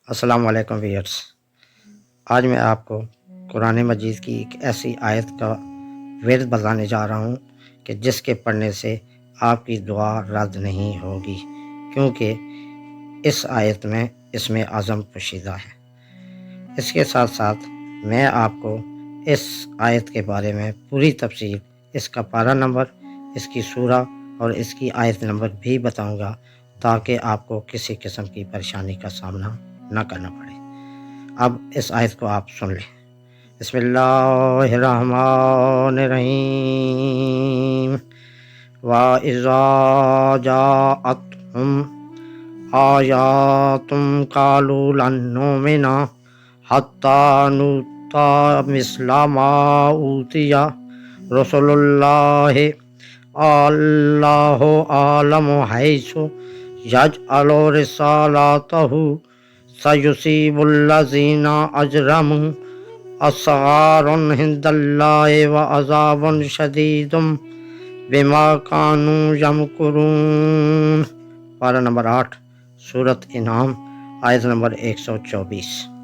السلام علیکم ویئرس، آج میں آپ کو قرآن مجید کی ایک ایسی آیت کا ورد بتانے جا رہا ہوں کہ جس کے پڑھنے سے آپ کی دعا رد نہیں ہوگی، کیونکہ اس آیت میں اسم اعظم پوشیدہ ہے۔ اس کے ساتھ ساتھ میں آپ کو اس آیت کے بارے میں پوری تفصیل، اس کا پارہ نمبر، اس کی سورہ اور اس کی آیت نمبر بھی بتاؤں گا، تاکہ آپ کو کسی قسم کی پریشانی کا سامنا نہ کرنا پڑے۔ اب اس آیت کو آپ سن لیں۔ بسم اللہ الرحمن الرحیم۔ وَإِذَا جَاءَتْهُمْ آیَاتٌ قَالُوا لَن نُّؤْمِنَ حَتَّىٰ نُؤْتَىٰ مِثْلَ مَا أُوتِیَ رُسُلُ اللَّهِ اللَّهُ أَعْلَمُ حَیْثُ یجعل رسالتہ سَیُصِیبُ الَّذِینَ أَجْرَمُوا أَصْغَارٌ عِندَ اللَّهِ وَعَذَابٌ شَدِیدٌ بِمَا كَانُوا یَمْکُرُونَ۔ پارہ نمبر 8، سورۃ انعام، آیت نمبر 124۔